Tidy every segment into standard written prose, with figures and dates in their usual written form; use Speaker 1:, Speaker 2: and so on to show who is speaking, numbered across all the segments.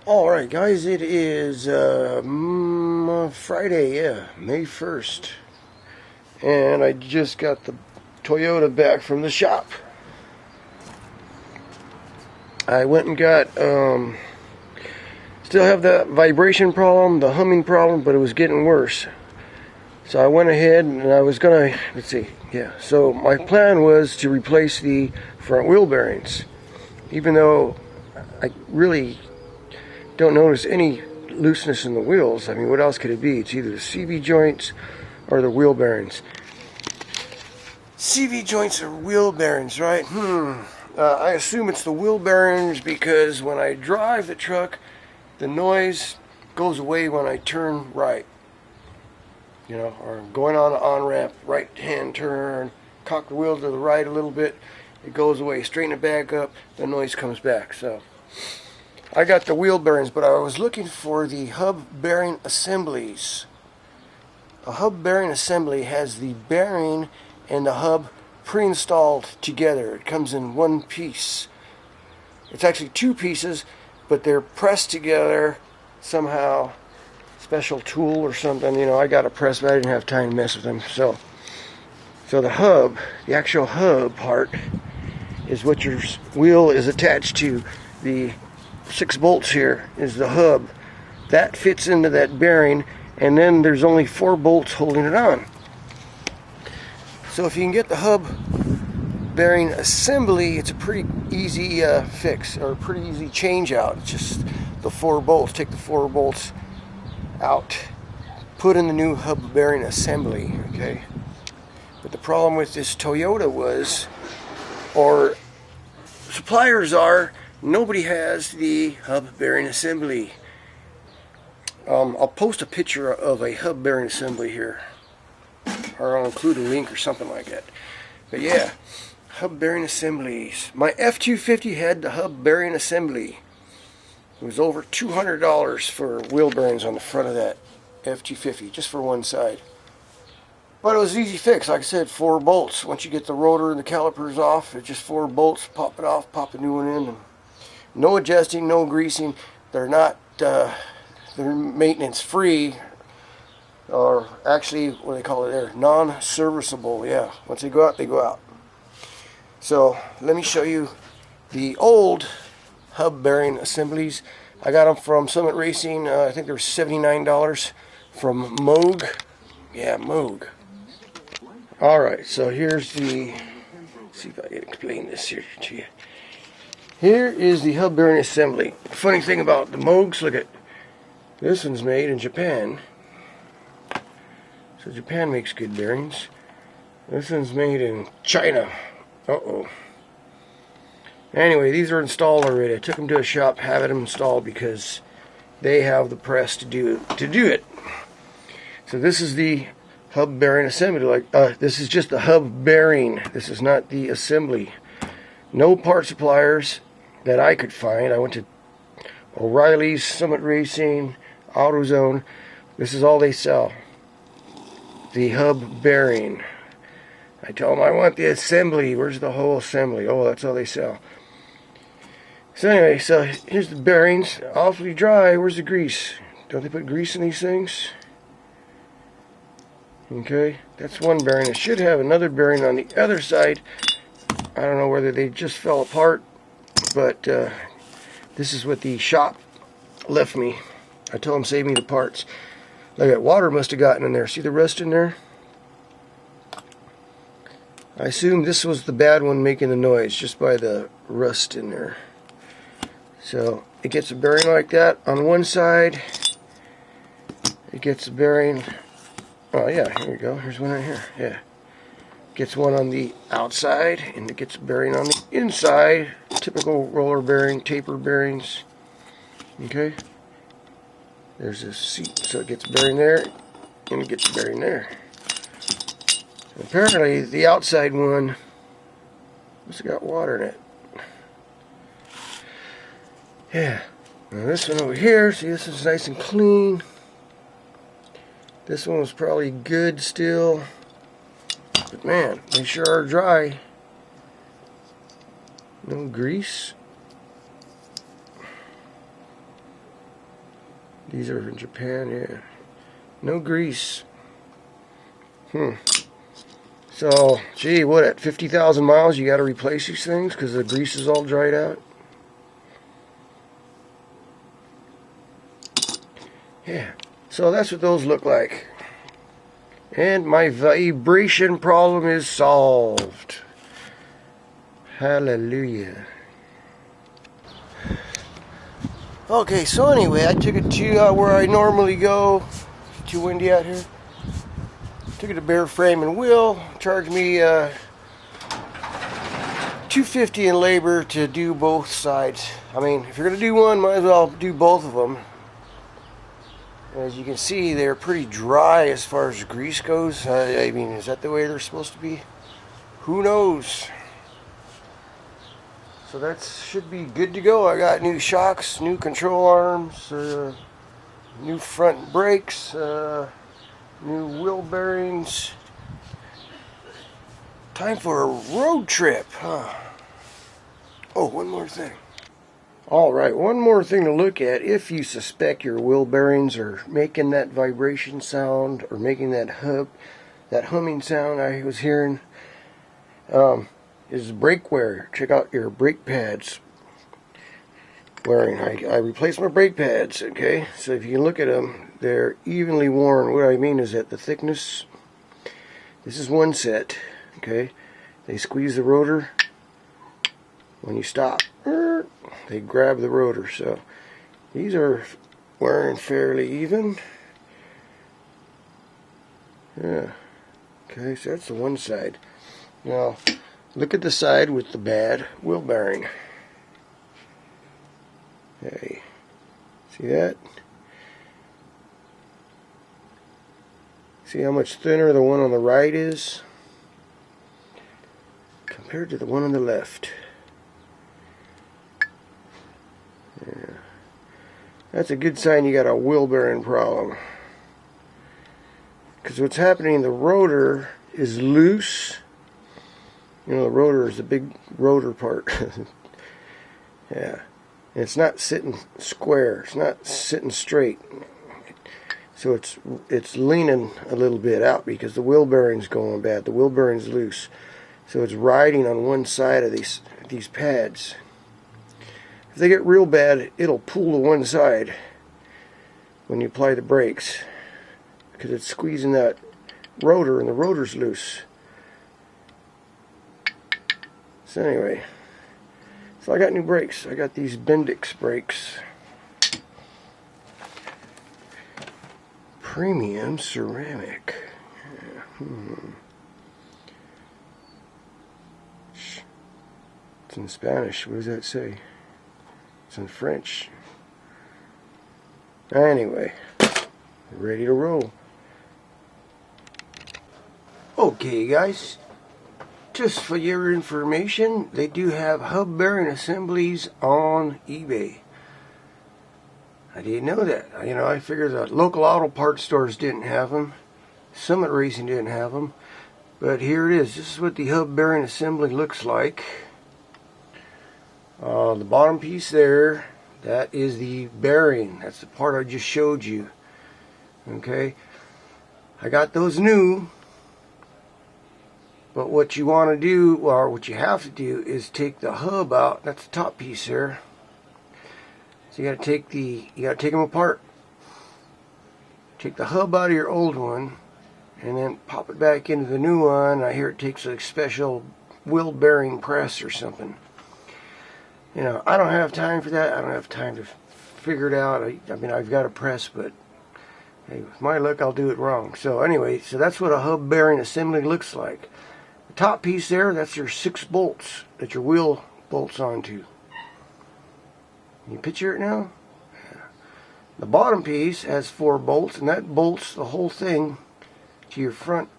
Speaker 1: Alright guys, it is Friday, May 1st. And I just got the Toyota back from the shop. I went and got, still have that vibration problem, the humming problem, but it was getting worse. So I went ahead and I was gonna, so my plan was to replace the front wheel bearings. Even though I really don't notice any looseness in the wheels. I mean, what else could it be? It's either the CV joints or the wheel bearings. CV joints or wheel bearings, right? I assume it's the wheel bearings because when I drive the truck, the noise goes away when I turn right. You know, or going on an on-ramp, right-hand turn, cock the wheel to the right a little bit, it goes away. Straighten it back up, the noise comes back. So I got the wheel bearings, but I was looking for the hub bearing assemblies. A hub bearing assembly has the bearing and the hub pre-installed together. It comes in one piece. It's actually two pieces, but they're pressed together somehow. Special tool or something. You know, I got a press, but I didn't have time to mess with them. So the hub, the actual hub part, is what your wheel is attached to. The 6 bolts here is the hub that fits into that bearing, and then there's only 4 bolts holding it on. So if you can get the hub bearing assembly, it's a pretty easy fix, or a pretty easy change out. It's just the 4 bolts. Take the 4 bolts out, put in the new hub bearing assembly. Okay, but the problem with this Toyota was, or suppliers are, nobody has the hub bearing assembly. I'll post a picture of a hub bearing assembly here, or I'll include a link or something like that. But yeah, hub bearing assemblies. My F-250 had the hub bearing assembly. It was over $200 for wheel bearings on the front of that F-250, just for one side. But it was an easy fix. Like I said, 4 bolts. Once you get the rotor and the calipers off, it's just 4 bolts. Pop it off, pop a new one in. And no adjusting, no greasing. They're not, they're maintenance free. Or actually, what do they call it there? Non-serviceable, yeah. Once they go out, they go out. So, let me show you the old hub bearing assemblies. I got them from Summit Racing. I think they were $79 from Moog. Yeah, Moog. Alright, so here's the, let's see if I can explain this here to you. Here is the hub bearing assembly. Funny thing about the Moogs, look at this one's made in Japan. So Japan makes good bearings. This one's made in China. Uh-oh. Anyway, these are installed already. I took them to a shop, having them installed because they have the press to do it. So this is the hub bearing assembly. This is just the hub bearing. This is not the assembly. No part suppliers that I could find. I went to O'Reilly's, Summit Racing, AutoZone. This is all they sell. The hub bearing. I tell them I want the assembly. Where's the whole assembly? Oh, that's all they sell. So anyway, so here's the bearings. Awfully dry. Where's the grease? Don't they put grease in these things? Okay, that's one bearing. It should have another bearing on the other side. I don't know whether they just fell apart, but this is what the shop left me. I told them save me the parts. Look, that water must have gotten in there. See the rust in there? I assume this was the bad one making the noise, just by the rust in there. So it gets a bearing like that on one side. It gets a bearing. Oh yeah, here we go. Here's one right here. Yeah. Gets one on the outside, and it gets a bearing on the inside. Typical roller bearing, taper bearings. Okay. There's a seat, so it gets a bearing there, and it gets a bearing there. And apparently, the outside one must have got water in it. Yeah. Now this one over here, see, this is nice and clean. This one was probably good still. But man, they sure are dry. No grease. These are in Japan, yeah. No grease. So, gee, what, at 50,000 miles you got to replace these things because the grease is all dried out? Yeah, so that's what those look like. And my vibration problem is solved. Hallelujah. Okay, so anyway, I took it to where I normally go. It's too windy out here. Took it to Bare Frame and Wheel. Charged me $250 in labor to do both sides. I mean, if you're gonna do one, might as well do both of them. As you can see, they're pretty dry as far as grease goes. I mean, is that the way they're supposed to be? Who knows? So that should be good to go. I got new shocks, new control arms, new front brakes, new wheel bearings. Time for a road trip, huh? Oh, one more thing. Alright, one more thing to look at. If you suspect your wheel bearings are making that vibration sound or making that humming sound I was hearing, is brake wear. Check out your brake pads wearing. I replaced my brake pads, okay? So if you can look at them, they're evenly worn. What I mean is that the thickness, this is one set, okay? They squeeze the rotor. When you stop, they grab the rotor. So these are wearing fairly even. Yeah. Okay, so that's the one side. Now, look at the side with the bad wheel bearing. Hey, see that? See how much thinner the one on the right is compared to the one on the left. Yeah. That's a good sign you got a wheel bearing problem. Because what's happening, the rotor is loose. You know, the rotor is the big rotor part. Yeah. And it's not sitting square. It's not sitting straight. So it's leaning a little bit out because the wheel bearing's going bad. The wheel bearing's loose. So it's riding on one side of these pads. If they get real bad, it'll pull to one side when you apply the brakes because it's squeezing that rotor and the rotor's loose. So anyway, so I got new brakes. I got these Bendix brakes. Premium ceramic. Yeah. It's in Spanish. What does that say? It's in French. Anyway, ready to roll. Okay, guys. Just for your information, they do have Hub Bearing Assemblies on eBay. I didn't know that. You know, I figured the local auto parts stores didn't have them. Summit Racing didn't have them. But here it is. This is what the Hub Bearing Assembly looks like. The bottom piece there, that is the bearing. That's the part I just showed you. Okay. I got those new. But what you want to do, or what you have to do, is take the hub out. That's the top piece there. So you got to take them apart. Take the hub out of your old one, and then pop it back into the new one. I hear it takes a special wheel bearing press or something. You know, I don't have time for that. I don't have time to figure it out. I mean, I've got a press, but hey, with my luck, I'll do it wrong. So anyway, so that's what a hub bearing assembly looks like. The top piece there, that's your 6 bolts that your wheel bolts onto. Can you picture it now? Yeah. The bottom piece has 4 bolts, and that bolts the whole thing to your front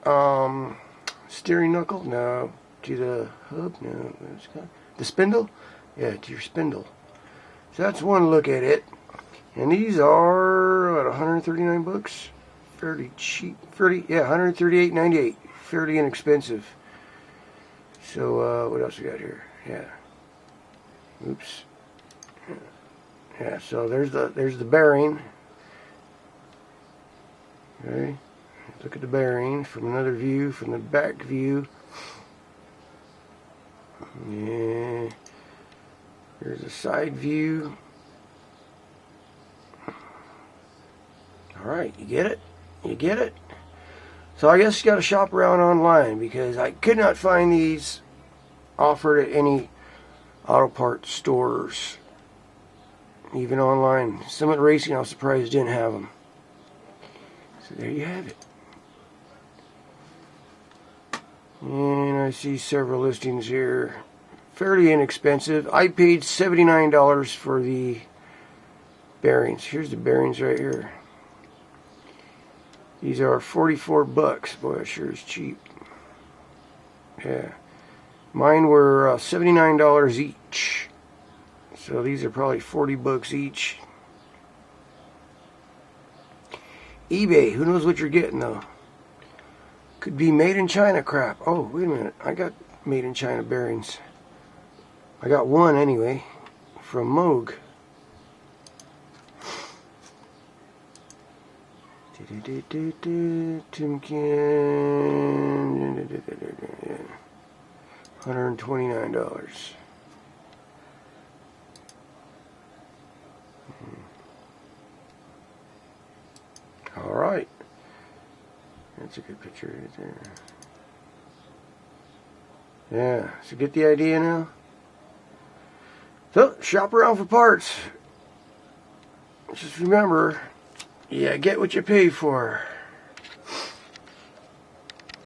Speaker 1: steering knuckle. No, to the hub. No, what's it called? The spindle. Yeah, to your spindle. So that's one look at it. And these are what, 139 bucks. Fairly cheap. Yeah, 138.98. Fairly inexpensive. So what else we got here? Yeah. Oops. Yeah. So there's the bearing. Okay, look at the bearing from another view, from the back view. Yeah, here's a side view. Alright, you get it? You get it? So I guess you got to shop around online, because I could not find these offered at any auto parts stores, even online. Summit Racing, I was surprised didn't have them. So there you have it. And I see several listings here. Fairly inexpensive. I paid $79 for the bearings. Here's the bearings right here. These are 44 bucks. Boy, that sure is cheap. Yeah. Mine were $79 each. So these are probably 40 bucks each. eBay, who knows what you're getting though. Could be made in China crap. Oh, wait a minute. I got made in China bearings. I got one anyway from Moog. Timken. $129. All right. That's a good picture right there. Yeah, so get the idea now? So, shop around for parts. Just remember, yeah, get what you pay for.